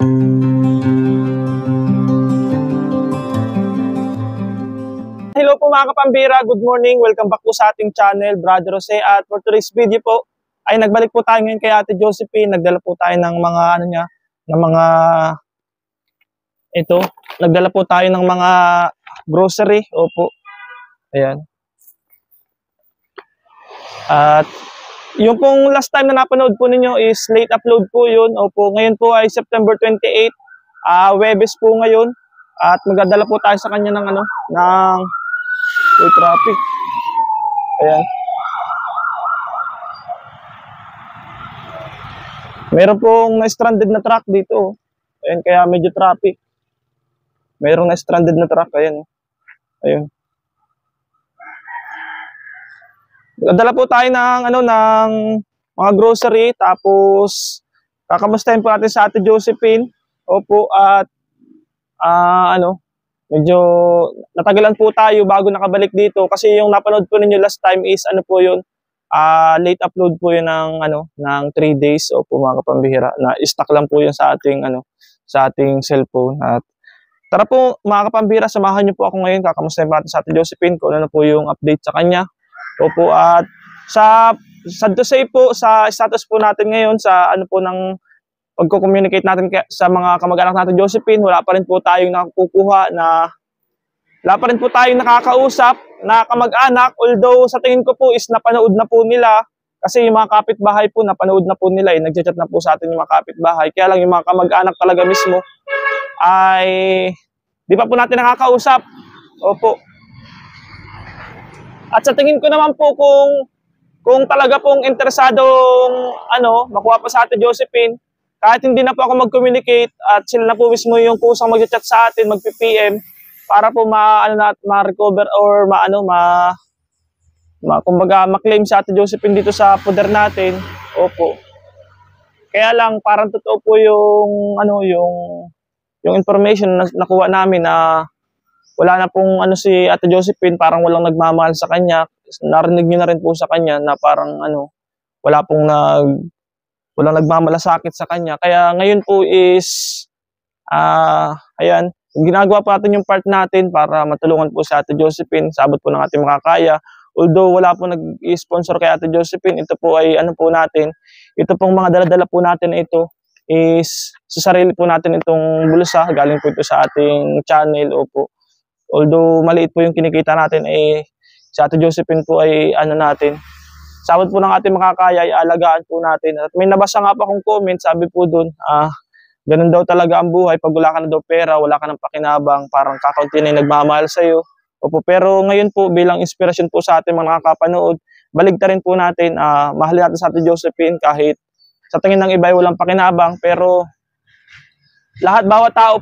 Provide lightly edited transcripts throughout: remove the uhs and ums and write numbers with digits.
Hello po mga kapambira, good morning. Welcome back po sa ating channel, Brother Jose. At for today's video po, ay nagbalik po tayo ngayon kay Ate Josephine. Nagdala po tayo ng mga nagdala po tayo ng mga grocery. Opo. Ayan. At yung pong last time na napanood po ninyo is late upload po yun. Opo, ngayon po ay September 28, Webes po ngayon. At magdadala po tayo sa kanya ng traffic. Ayan. Meron pong na-stranded na truck dito. Ayan, kaya medyo traffic. Merong na-stranded na truck. Ayan. Ayun. Dala po tayo ng mga grocery, tapos kakamustahin po natin sa Ate Josephine. Opo, at medyo natagalan po tayo bago nakabalik dito kasi yung napanood po ninyo last time is late upload po yun ng 3 days. Opo mga kapambihira, na stock lang po yun sa ating cellphone. At tara po mga kapambihira, samahan niyo po ako ngayon, kakamustahin po natin sa Ate Josephine kung ano po yung update sa kanya. Opo, at sad to say po, sa status po natin ngayon sa ng pagko-communicate natin sa mga kamag-anak natin Josephine, wala pa rin po tayong wala pa rin po tayong nakakausap na kamag-anak, although sa tingin ko po is napanood na po nila kasi yung mga kapitbahay po napanood na po nila, nagchat na po sa atin yung mga kapitbahay, kaya lang yung mga kamag-anak talaga mismo ay di pa po natin nakakausap. Opo. At sa tingin ko naman po kung talaga pong interesadong makuha pa sa Ate Josephine, kahit hindi na po ako mag-communicate at sila na po mismo yung kusang mag-chat sa atin, mag-PM para po ma-recover or kumbaga ma-claim sa Ate Josephine dito sa poder natin. Opo. Kaya lang parang totoo po yung information na nakuha namin na wala na pong si Ate Josephine, parang walang nagmamahal sa kanya. Narinig niyo na rin po sa kanya na parang walang nagmamalasakit sa kanya. Kaya ngayon po is ayan, ginagawa pa natin yung part natin para matulungan po sa Ate Josephine sa abot po ng ating makakaya. Although wala po nag-sponsor kay Ate Josephine, ito po ay ito pong mga dala-dala po natin ito is sa sarili po natin itong bulsa, galing po ito sa ating channel. Opo. Although maliit po yung kinikita natin, sa Ate Josephine po ay natin, sabot po ng ating makakaya, ay alagaan po natin. At may nabasa nga pa akong comment, sabi po dun, ganun daw talaga ang buhay, pag wala ka na daw pera, wala ka ng pakinabang, parang kakaunti na yung nagmamahal sa'yo. Opo, pero ngayon po, bilang inspirasyon po sa ating mga nakakapanood, baligtarin po natin, mahalin natin sa Ate Josephine kahit sa tingin ng iba ay walang pakinabang, pero bawat tao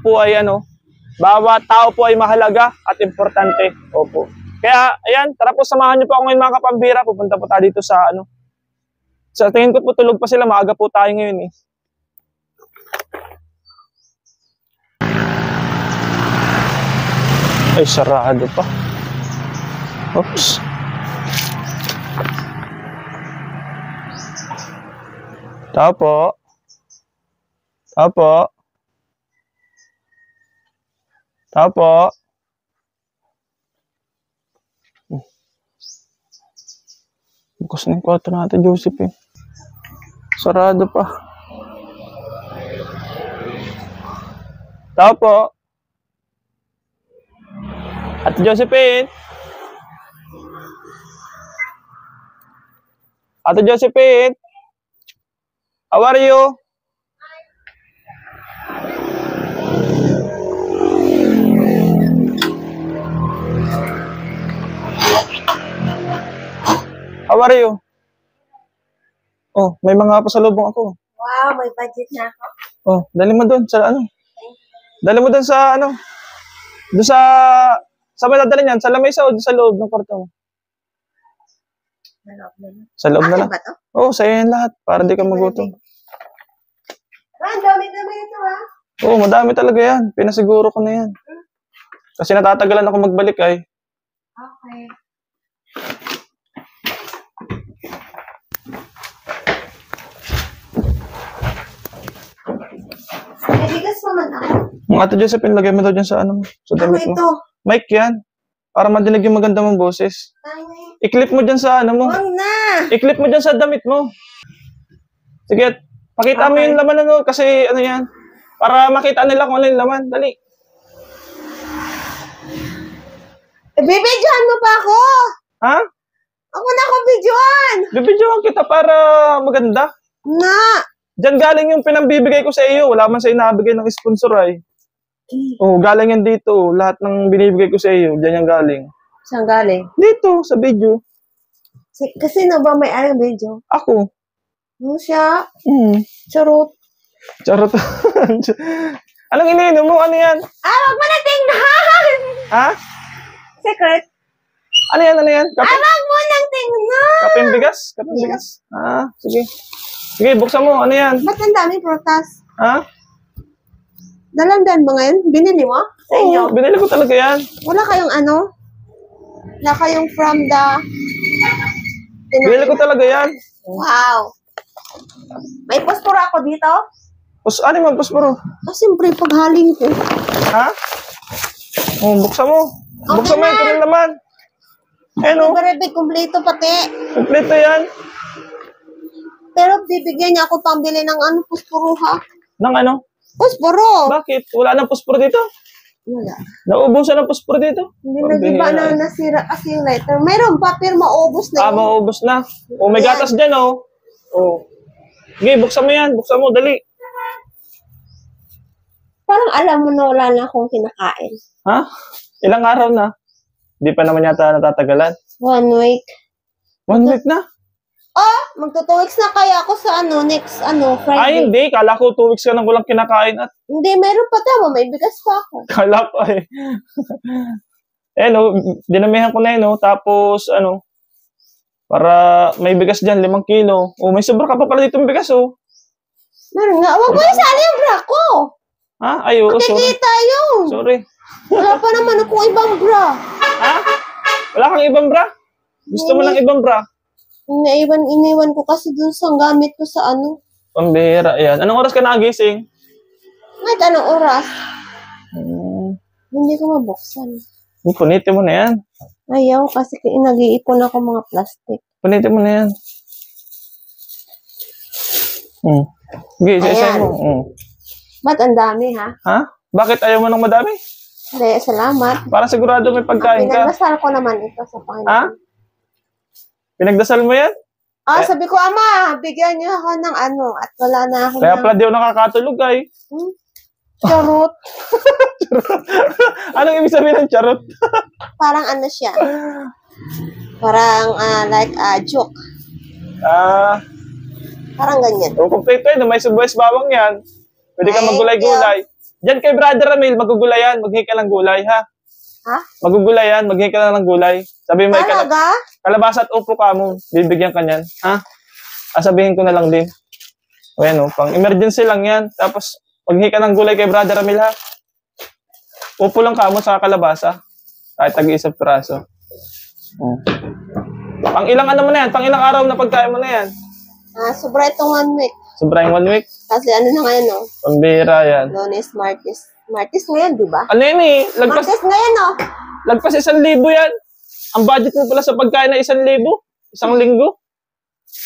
po ay mahalaga at importante. Opo. Kaya, ayan, tara po, samahan niyo po ako ngayon mga kapambira. Pupunta po tayo dito sa sa tingin ko po tulog pa sila, maaga po tayo ngayon eh. Ay, sarado pa. Oops. Tao po. Tao po. Tao po. Bukas na yung kwarto natin, Josephine. Sarado pa. Tao po. Ate Josephine. Ate Josephine. How are you? How are you? Oh, may mga pasalubong ako. Wow, may budget na ako. Oh, dali mo doon sa Dali mo doon sa doon sa may dadali niyan, sa lamesa o sa loob ng kwarto mo? Sa loob na lang. Ba to? Oo, sa'yo yan lahat para di ka magutom. Ang dami-dami ito Oo, madami talaga yan. Pinasiguro ko na yan. Kasi natatagalan ako magbalik ay. Okay. bigas naman ako. Mga Ate Josephine, lagay mo daw dyan sa ano mo. Sa Ano damit mo. ito? Mic yan. Para madinig yung maganda mong boses. Ay, I-clip mo dyan sa ano mo. huwag na. I-clip mo dyan sa damit mo. Sige, pakita mo Okay. yung laman ano. Kasi ano yan. Para makita nila kung ano yung laman. Dali. Bibidyohan mo pa ako. Ha? Ako na ako bidyohan. Bibidyohan kita para maganda. Na. Diyan galing yung pinambibigay ko sa iyo. Wala man sa inabigay ng sponsor ay. Oh, galing yan dito. Lahat ng binibigay ko sa iyo, diyan yan galing. Saan galing? Dito, sa video. Kasi na ba may alam video? Ako. Ano siya? Charot. Charot. Anong iniinom mo? Ano yan? Wag mo na tingnan! Ha? Secret. Ano yan? Ano yan? Kape? Wag mo nang tingnan! Kapeng bigas? Kapeng bigas? Sige. Sige, buksan mo. Ano yan? Ba't ang dami prutas? Ha? Dalandan ba ngayon? Binili mo? Sa inyo? Oo, binili ko talaga yan. Wala kayong ano? Wala kayong from the... Binili ko talaga yan. Wow! May posporo ako dito? Ano man, posporo? Siyempre, paghaling ko. Ha? Oh, buksan mo. Buksan mo na. yan. Kung naman. Ayun o. Nag-rebig kumpleto pati. Kompleto yan. Pero bibigyan niya ako pambili ng ano, posporo ha? Nang ano? Posporo! Bakit? Wala nang posporo dito? Wala. Naubusan ng posporo dito? Hindi nag-iba na nasira kasi yung lighter. Mayroon pa, pero maubos na yun. Maubos na. Oh, may Ayan. gatas dyan oh. Oh. Sige, buksan mo yan. Buksan mo, dali. Parang alam mo na wala na akong kinakain. Ha? Ilang araw na? Hindi pa naman yata natatagalan. 1 week. 1 week na? Magto 2 weeks na kaya ako sa next Ay, Friday. hindi. Kala ko 2 weeks ka nang walang kinakain at Hindi, mayroon pa tama. May bigas pa ako. kala ko eh. No, dinamihan ko na yun, no? Tapos, para may bigas dyan, 5 kilo. Oh, may sobra ka pa pala dito ng bigas, oh. Meron nga. Huwag mo isali yung bra ko. Ha? Ay, oo, sorry. Kikita yun. Sorry. Wala pa naman akong ibang bra. Ha? Wala kang ibang bra? Gusto mo lang ibang bra? Iniwan ko kasi dun sa gamit ko sa Pambihira, yan. Anong oras ka nagising? Kahit anong oras. Hindi ko mabuksan. Punitin mo na yan. Ayaw kasi nag-iipon ako mga plastic. Punitin mo na yan. Sige, isa-isa Ayan. mo. Ba't ang dami ha? Ha? Bakit ayaw mo ng madami? Hindi, salamat. Para sigurado may pagkain ka. Pinagdasal ko naman ito sa Panginoon. Ha? Pinagdasal mo yan? Sabi ko, Ama, bigyan niyo ako ng at wala na ako Kaya pala di ako nakakatulog ay. Charot. Anong ibig sabihin ng charot? Parang siya. Parang like joke. Parang ganyan. Kompleto yun. May subues bawang yan. Pwede ka Thank maggulay-gulay. Diyan kay Brother Ramil, magugulay yan. Maghingi ka ng gulay, ha? Ha? Magugulay yan. Maghingi ka lang ng gulay. Sabi mo, Talaga? kalabasa at upo ka mo. Bibigyan ka niyan. Ha? Sabihin ko na lang din. O yan, pang emergency lang yan. Tapos, maghingi ka ng gulay kay Brother Ramil, ha? Upo lang ka mo sa kalabasa. Kahit tag-iisang piraso. Pang ilang mo na yan? Pang ilang araw na pagkain mo na yan? Sobra itong 1 week. Sobra yung 1 week? Kasi na ngayon, no? Pambira yan. Lunes, Martes. Martes ngayon, di ba? Ano yan eh? Lagpas Martes ngayon, no? 1,000 yan. Ang budget mo pala sa pagkain na 1,000. Isang linggo.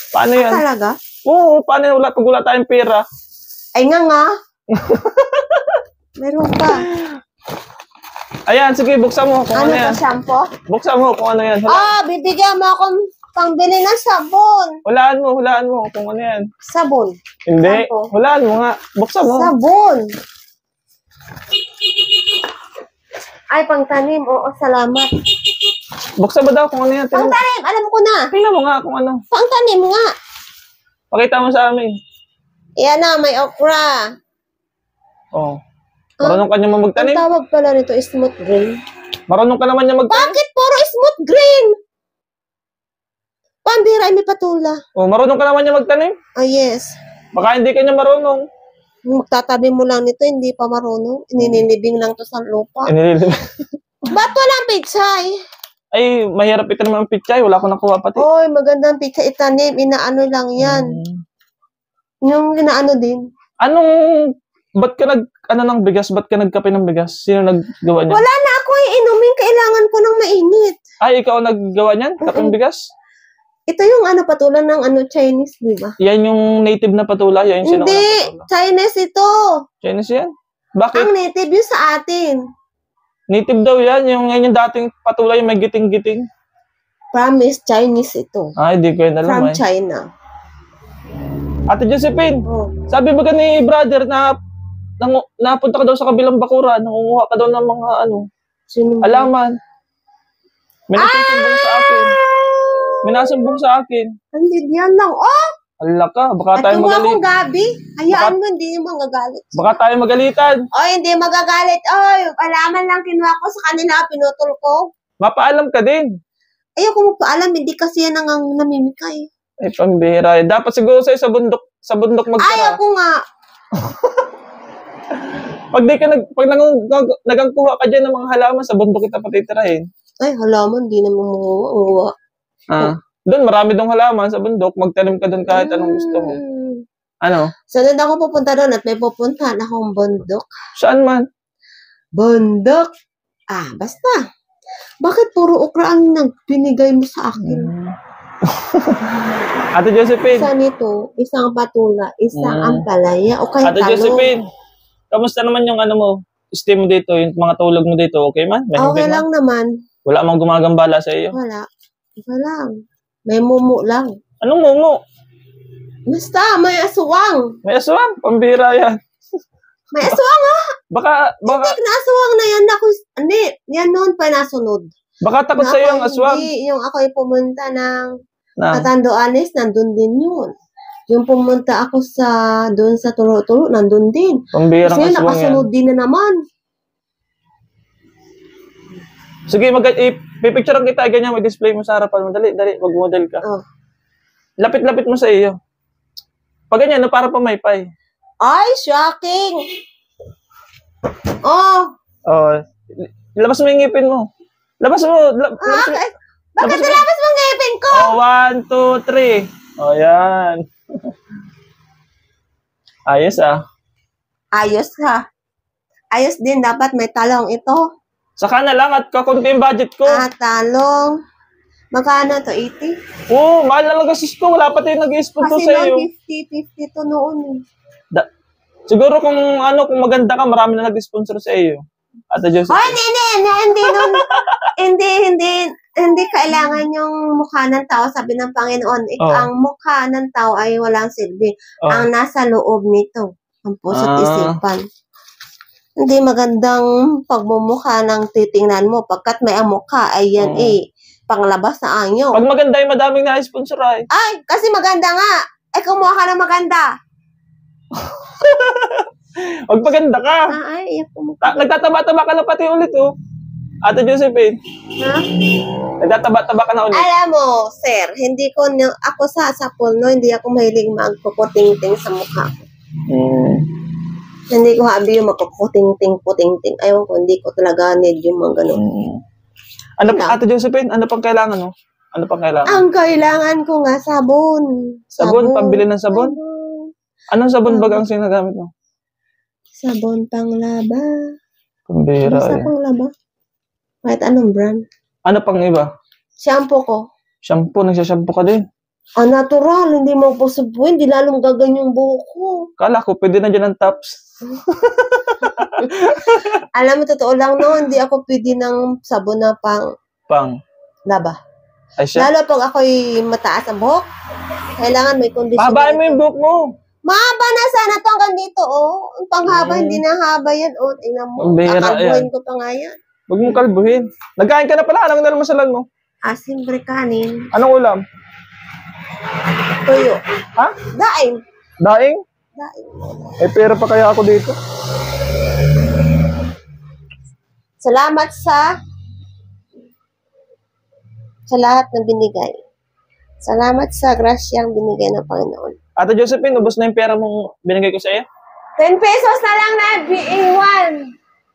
Paano yan? Talaga? Oo, paano yan? Pag wala tayong pera? Ay nga. Meron pa. Ayan, sige, buksan mo kung ano Ano yan. to, shampoo? Buksan mo kung ano yan. Bibigyan mo akong pangbili ng sabon. Hulaan mo kung ano yan. Sabon. Hindi, Shampoo. hulaan mo nga. Buksan mo. Sabon. Ay, pangtanim. Oo, salamat. Buksan mo daw kung ano yan. Pangtanim, alam ko na. Tingnan mo nga kung ano. Pangtanim nga. Pakita mo sa amin. Yan na, may okra. Oh. Marunong ka niya Ang magtanim? tawag pala nito is smooth green. Marunong ka naman niya magtanim? Bakit puro smooth green? Pambira, may patula. Oh, marunong ka naman niya magtanim? Yes. Baka hindi ka niya marunong. Magtatabi mo lang nito, hindi pa marunong. Ininilibing lang to sa lupa. Ba't walang pichay? Ay, mahirap itanim ang pichay. Wala ko nakuha pati. Oy, magandang pichay itanim. Inaano lang yan. Yung inaano din. Anong ba't ka ng bigas? Ba't ka nagkape ng bigas? Sino naggawa niyan? Wala na ako inumin. Kailangan ko ng mainit. Ay, ikaw ang naggawa niyan? Kapeng bigas? Ito yung patulan ng Chinese, di ba? Yan yung native na patula. Yan yung Hindi, Chinese ito. Chinese yan? Bakit? Ang native yung sa atin. Native daw yan. Yung dating patula yung may giting-giting. Promise, Chinese ito. Ay, di ko yun alam. From China. Ate Josephine, Oh. sabi ba ni brother na napunta ka daw sa kabilang bakuran, nangunguha ka daw ng mga Sino ba? alaman. May nagsusumbong sa akin. May nasumbong sa akin. Hindi diyan lang. Oh! Ala ka, baka tayo At magalit. akong gabi. Hayaan mo, hindi yung magagalit. Baka tayo magalitan. Oy, hindi magagalit. Oy, alaman lang kinuha ko sa kanila, pinutol ko. Mapaalam ka din. Ayoko mo paalam, hindi kasi yan ang namimikay. Ay, pambihira. Dapat siguro sa'yo sa bundok magtira. Ayoko nga. Pag nagangkuha ka dyan ng mga halaman, sa bundok kita patitirahin. Ay, halaman, di naman manguha. Doon, marami dong halaman sa bundok. Magtanim ka doon kahit anong gusto mo. Ano? Saan ako pupunta doon at may pupuntahan akong bundok? Saan man? Bundok? Basta. Bakit puro okra ang binigay mo sa akin? Ate Josephine. Isa nito, isang patula, isang ampalaya, o kaya Ate Josephine, kamusta naman yung mo? Stay mo dito, yung mga tulog mo dito, okay man? Okay lang naman. Wala mang gumagambala sa iyo? Wala. Okay lang. May mumu lang. Anong mumu? Basta, may aswang. May aswang? Pambira yan. May aswang Baka... Hindi, naaswang na yan. Hindi, yan noon pa nasunod. Baka takot sa iyo ang aswang. Hindi, yung ako'y pumunta ng Catanduanes, nandun din yun. Yung pumunta ako doon sa Turo-Turo, nandun din. Pambirang kasi aswang nakasunod din na naman. Sige, pipicturean kita, ganyan, mag-display mo sa harapan mo. Dali, mag-model ka. Oh. Lapit-lapit mo sa iyo. Pag ganyan, para pamaypay. Ay, shocking! Oh! Labas mo yung ngipin mo. Labas mo. Bakit nilabas mo ang ngipin ko? 1, 2, 3. Yan. Ayos Ayos ha. Ayos din, dapat may talong ito. Saka na lang at kakunti yung budget ko. Talong. Magkano to? 80? Oo, mahal na lang kasi ko. Wala pa tayo nag-i-sponsor kasi sa iyo. Kasi 50 to noon. Siguro kung maganda ka, marami na nag-sponsor sa iyo. Ate Joseph. Oh, hindi kailangan yung mukha ng tao, sabi ng Panginoon. Ang mukha ng tao ay walang silbi. Ang nasa loob nito, ang puso't isipan. Hindi magandang pagmumukha ng titingnan mo. Pagkat may ang mukha, ay yan panglabas na anyo. Pag maganda ay madaming na-sponsor ay. Ay, kasi maganda nga. Kumuha ka ng maganda. Huwag maganda ka. Nagtataba-taba ka na pati ulit, Ate Josephine. Ha? Nagtataba-taba ka na ulit. Alam mo, sir, ako sa Sapolno, hindi ako mahilig magpuputing-ting sa mukha ko. Hindi ko habi yung magpuputing-ting. Ayaw ko, hindi ko talaga need yung mga ganun. Ate Josephine, ano pang kailangan, no? Ano pang kailangan? Ang kailangan ko nga, sabon. Sabon? Pambili ng sabon? Anong sabon baga ang sinagamit mo? Sabon panglaba. Pambira Basta panglaba. Kahit anong brand. Ano pang iba? Shampoo ko. Shampoo? Nagsashampoo ka din? Natural. Hindi mo po subuhin. Hindi lalong gaganyan yung buhok ko. Kala ko, pwede na dyan ang tops. Alam mo, totoo lang hindi ako pwede ng sabon na laba. Ay, siya? Lalo pag ako'y mataas ang buhok, kailangan may conditioner. Pahabain mo yung buhok mo. Mahaba na sana to hanggang dito, Ang panghaba, hindi na haba yan, Tingnan mo. Kakalbuhin ko pa nga yan. Huwag mong kalbuhin. Nagkain ka na pala. Anong nalamasalan mo? Siyempre kanin. Anong ulam? Tuyo. Ha? Daing. Daing? Daing. Pera pa kaya ako dito? Salamat sa lahat na binigay. Salamat sa grasyang binigay ng Panginoon. Ate Josephine, ubos na yung pera mong binigay ko sa iyo? 10 pesos na lang na iwan.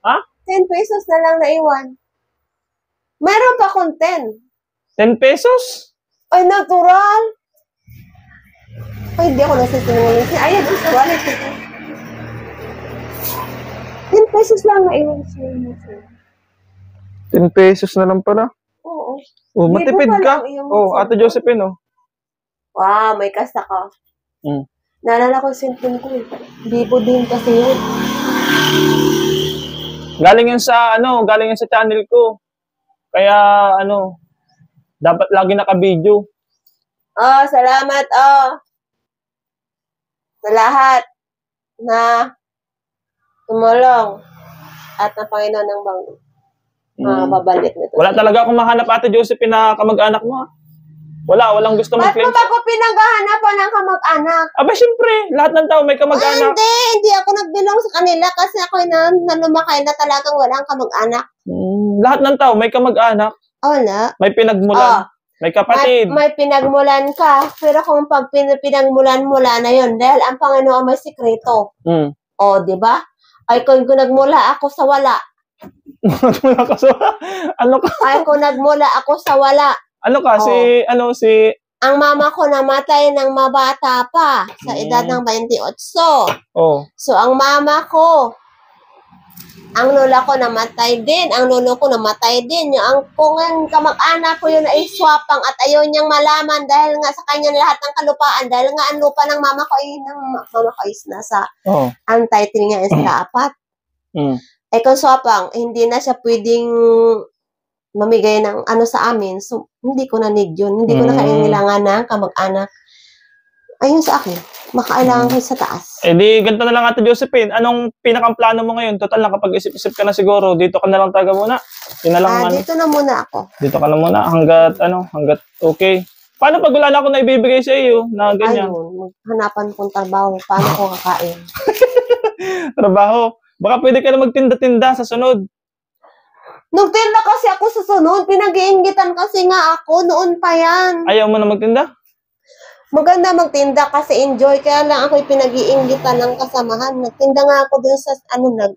Ha? 10 pesos na lang na iwan. Meron pa kung 10. 10 pesos? Ay, natural. Ay, hindi ako nasisinungaling. Ayan, sa wallet ko. pesos lang na iwan sa'yo. 10 pesos na lang pala. Oo. Oh, matipid Libo pa ka. lang yung Oh, Ate Josephine, oh. Wow, may kasta ka. Mm. Naalala ko yung cellphone ko eh. Libo din kasi yun. Galing yun sa channel ko. Kaya, dapat lagi naka-video. Oh, salamat, sa lahat na tumulong at ng Panginoon ng babalik nito. Wala talaga akong mahanap, Ate Josephine, na kamag-anak mo. Walang gusto Ba't mag-claim. mo ba ko pinaghahanapan ng kamag-anak? Aba, syempre, lahat ng tao may kamag-anak. Hindi ako nagbilong sa kanila kasi ako na lumakay na talagang walang kamag-anak. Lahat ng tao may kamag-anak. Wala. May pinagmulan. May kapatid. May pinagmulan ka, pero kung pag pinagmulan-mula na yun, dahil ang Panginoon may sikreto. Di ba? Ay, kung nagmula ako sa wala. Nagmula ka sa wala? Ano ka? Ay, kung nagmula ako sa wala. Ano ka? Ang mama ko namatay ng mabata pa, sa edad ng 28. So, ang mama ko, ang lola ko namatay din, ang lolo ko namatay din. Kung ang kamag-anak ko yun ay swapang at ayaw niyang malaman dahil nga sa kanya lahat ng kalupaan, dahil nga ang lupa ng mama ko is nasa ang title niya is dapat. Eh kung swapang, hindi na siya pwedeng mamigay ng sa amin. So, hindi ko na need yun. Hindi ko na kailangan ng kamag-anak. Ayun sa akin. Makailangan ko sa taas. Eh di, ganito na lang, Ate Josephine. Anong pinakang plano mo ngayon? Total, nakapag-isip-isip ka na siguro. Dito ka na lang taga muna. Yun na lang, dito na muna ako. Dito ka na muna hanggat okay. Paano pag wala na ako na ibibigay sa iyo na ganyan? Ayun, hanapan kong trabaho. Paano ko kakain? Trabaho? Baka pwede ka na magtinda-tinda sa sunod. Nagtinda kasi ako sa sunod. Pinag-iingitan kasi nga ako. Noon pa yan. Ayaw mo na magtinda? Maganda magtinda kasi enjoy. Kaya lang ako pinag-iingitan ng kasamahan. Nagtinda nga ako dun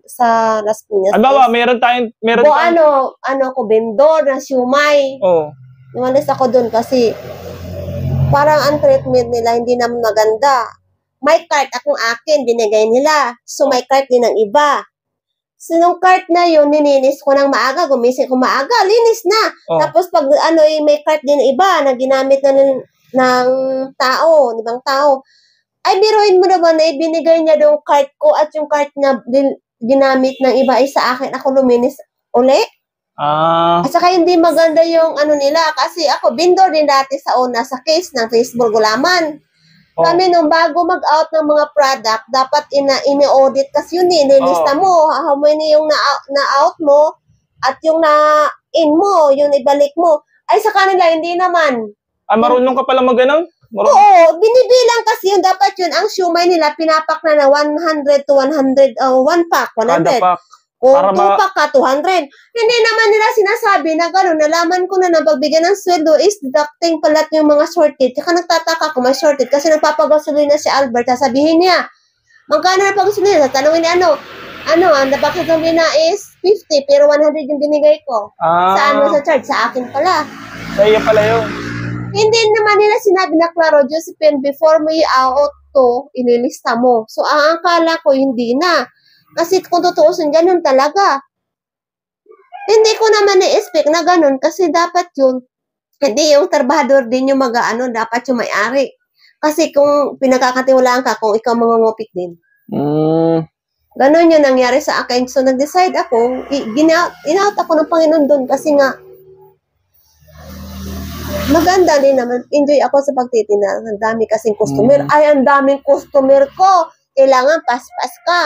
sa Las Piñas. Albawa, meron tayong... ko, vendor na siumay. Numalis ako dun kasi parang ang treatment nila hindi naman maganda. May cart akong akin, binigay nila. So may cart din ng iba. So nung cart na yun, nininis ko ng maaga, gumising ko maaga, linis na. Tapos pag may cart din ng iba na ginamit na ng ibang tao. Ay, biruin mo naman na ibinigay niya yung cart ko at yung cart na ginamit ng iba ay sa akin. Ako luminis uli. At saka hindi maganda yung nila kasi ako vendor din dati sa sa case ng Facebook Gulaman. Kami nung bago mag-out ng mga product, dapat ini-audit kasi yun nilista mo. How many yung na-out mo at yung na-in mo, yung ibalik mo. Ay, sa kanila, hindi naman. Marunong ka pala mag-ganon? Oo, binibilang kasi yun. Dapat yun, ang siumay nila, pinapak na 100 to 100, 1 pack, 100. Kada pack. Kung 2 pack ka, 200. Hindi naman nila sinasabi na gano'n. Nalaman ko na pagbigyan ng sweldo is deducting palat yung mga shorted. Kaya nagtataka kung may shorted kasi nagpapagasolina si Albert. Sasabihin niya, magkano na pagasolina? Tatanungin niya, ang napagasolina is 50 pero 100 yung binigay ko. Saan mo sa charge? Sa akin pala. Sa iyo pala yun. Hindi naman nila sinabi na, klaro, Josephine, before mo i-out to, inilista mo. So, ang akala ko, hindi na. Kasi kung tutuusin, ganun talaga. Hindi ko naman i-expect na ganun kasi dapat yun, hindi yung trabahador din yung dapat yung may-ari. Kasi kung pinagkakatiwalaan ka, kung ikaw mangungupit din. Ganun yung nangyari sa akin. So, nag-decide ako, in-out ako ng Panginoon doon kasi nga, maganda din naman. Enjoy ako sa pagtitinda. Ang dami kasing customer. Ay, ang daming customer ko. Kailangan paspas ka.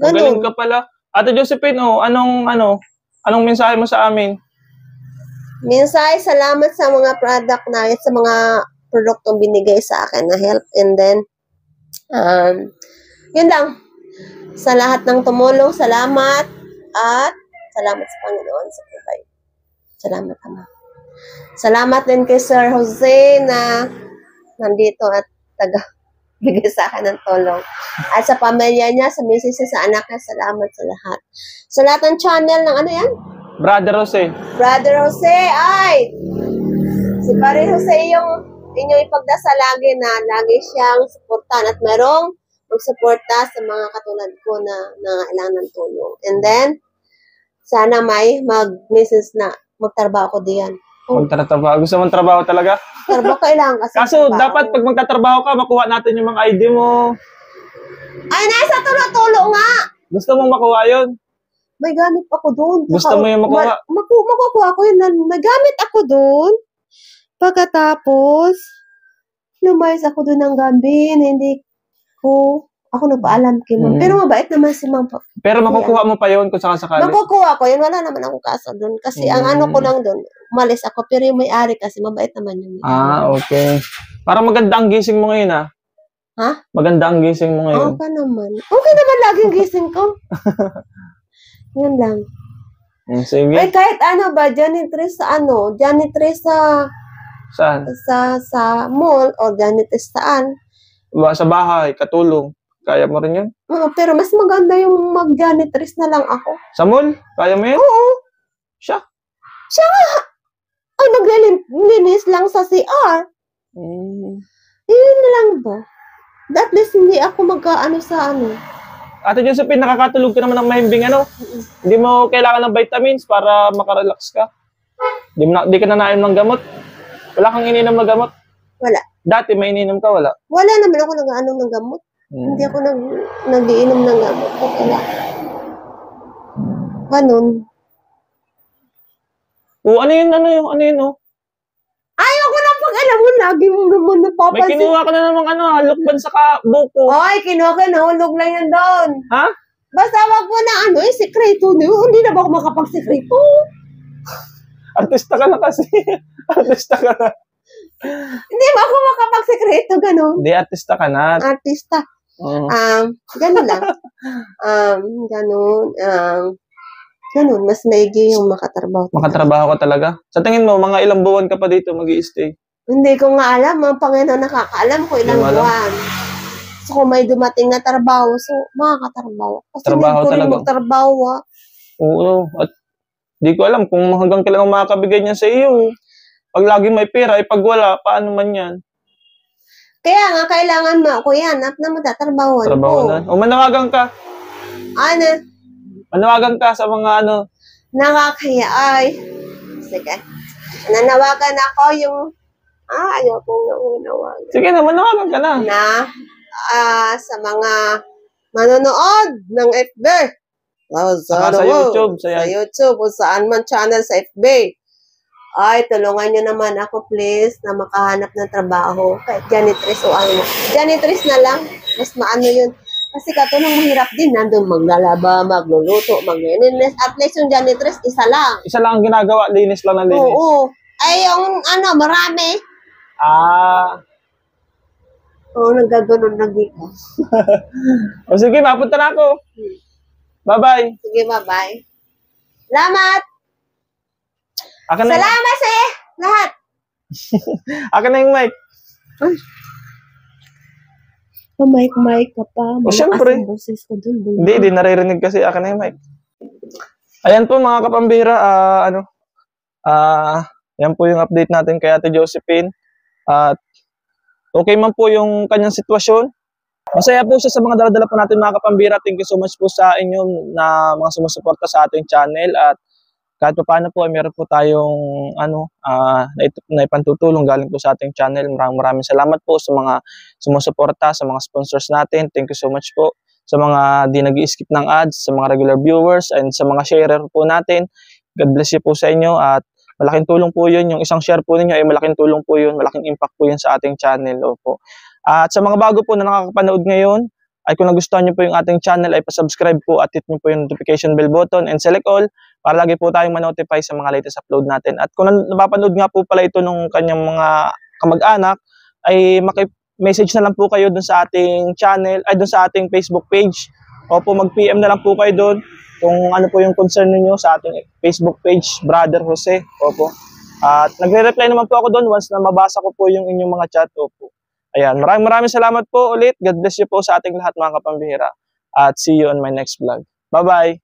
Galing ka pala. Ate Josephine, anong mensahe mo sa amin? Mensahe, salamat sa mga product na, sa mga produktong binigay sa akin na help. And then, yun lang. Sa lahat ng tumulong, salamat. At salamat sa Panginoon sa provide. Salamat, Ama. Salamat din kay Sir Jose na nandito at bigay sa akin ng tulong. At sa pamilya niya, sa misis niya, sa anak niya, salamat sa lahat. Sa lahat ng channel ng yan? Brother Jose. Brother Jose, ay! Si Pare Jose yung inyong ipagdasal lagi na lagi siyang suportan at merong magsuporta sa mga katulad ko na nangailangan ng tulong. And then, sana may mag-message na magtrabaho ko diyan. Magtatrabaho. Gusto mong trabaho talaga? Trabaho kailangan kasi. Kaso, dapat pag magtatrabaho ka, makuha natin yung mga ID mo. Ay, nasa tulo-tulo nga! Gusto mong makuha yun? May gamit ako doon. Gusto mo yung makuha? Makukuha ko yun. May gamit ako doon. Pagkatapos, lumayas ako doon ng gabi. Hindi ko, ako nagpaalam kay ma'am. Pero mabait naman si ma'am. Pero makukuha mo pa yun kung sakasakali? Makukuha ko yun. Wala naman akong kaso doon. Kasi ang ano ko lang doon, umalis ako. Pero yung may-ari kasi, mabait naman yun. Okay. Parang maganda ang gising mo ngayon, ha? Ha? Maganda ang gising mo ngayon. Okay naman. Okay naman laging gising ko. Yun lang. Sige. Ay, kahit ano ba, janitress sa ano? Janitress sa... Saan? Sa mall o janitress saan? Sa bahay, katulong. Kaya mo rin yun? Oo, pero mas maganda yung mag-janitress na lang ako. Sa mall? Kaya mo yun? Oo. Siya nga. Ay, naglilinis lang sa CR. Yun na lang ba? At least hindi ako mag-ano sa ano. Ate Josephine, nakakatulog ka naman ng mahimbing ano? Hindi mo kailangan ng vitamins para makarelax ka? Di ka nanaim ng gamot? Wala kang ininom ng gamot? Wala. Dati may ininom ka, wala? Wala naman ako nag-ano ng gamot. Hindi ako nag-iinom ng gamot. Wala. Ganun. Ano yun, oh? Ayaw ko na pag-alam mo, lagi mo naman napapansin. May kinuha ka na namang halukban sa buko. Ay, kinuha ka na, hulog lang yan doon. Ha? Basta wag mo na sekreto niyo. Hindi na ba ako makapagsekreto? Artista ka na kasi. Artista ka na. Hindi ba ako makapagsekreto, gano'n? Hindi, artista ka na. Artista. Gano'n lang. Ganun, mas maigi yung makatrabaho. Makatrabaho ka talaga? Sa tingin mo, mga ilang buwan ka pa dito mag-i-stay? Hindi ko nga alam. Ang Panginoon nakakaalam ko ilang buwan. So, kung may dumating na trabaho, so, makakatrabaho. Kasi trabaho hindi ko rin talaga. magtrabaho. Oo. At di ko alam kung hanggang kailan makakabigay niya sa iyo. Pag lagi may pera, pag wala, paano man yan? Kaya nga, kailangan mo ako yan. At na magtatrabaho ko. Trabaho. O manawagan ka. Ano? Manawagan ka sa mga ano. Nakakaya ay. Sige. Nanawagan ako yung ayaw kong nanawagan. Sige na, manawagan ka na. Sa mga manonood ng FB. Sa YouTube. Sa YouTube o saan man channel sa FB. Ay, tulungan nyo naman ako please na makahanap ng trabaho. Kahit janitress o ano. Janitress na lang. Mas maano yun. Kasi katulong mahirap din. Nandun maglalaba, magluluto, maglilinis. At least yung janitress, isa lang. Isa lang ang ginagawa. Linis lang na linis. Oo. Ay, yung marami. Nagaganon na dito. O sige, mapunta na ako. Bye-bye. Sige, bye-bye. Salamat! Salamat sa lahat! Akin na yung mic. Mic ka pa. O syempre. Hindi naririnig kasi akin na yung mic. Ayan po mga kapambira. Yan po yung update natin kay Ate Josephine. At okay man po yung kanyang sitwasyon. Masaya po siya sa mga dala-dala po natin mga kapambira. Thank you so much po sa inyo na mga sumusuporta sa ating channel. At kahit pa paano po ay meron po tayong naipantutulong galing po sa ating channel. Maraming salamat po sa mga sumusuporta, sa mga sponsors natin. Thank you so much po sa mga di nag-i-skip ng ads, sa mga regular viewers, and sa mga sharer po natin. God bless you po sa inyo at malaking tulong po yun. Yung isang share po ninyo ay malaking tulong po yun. Malaking impact po yun sa ating channel. Opo. At sa mga bago po na nakakapanood ngayon, ay kung nagustuhan nyo po yung ating channel ay pa-subscribe po at hit nyo po yung notification bell button and select all para lagi po tayong ma-notify sa mga latest upload natin. At kung napapanood nga po pala ito ng kanyang mga kamag-anak, ay message na lang po kayo dun sa ating channel, ay dun sa ating Facebook page. Opo, mag-PM na lang po kayo dun kung ano po yung concern niyo sa ating Facebook page, Brother Jose. Opo. At nagre-reply naman po ako dun once na mabasa ko po yung inyong mga chat. Opo. Ayan, maraming salamat po ulit. God bless you po sa ating lahat mga kapambihira. At see you on my next vlog. Bye-bye!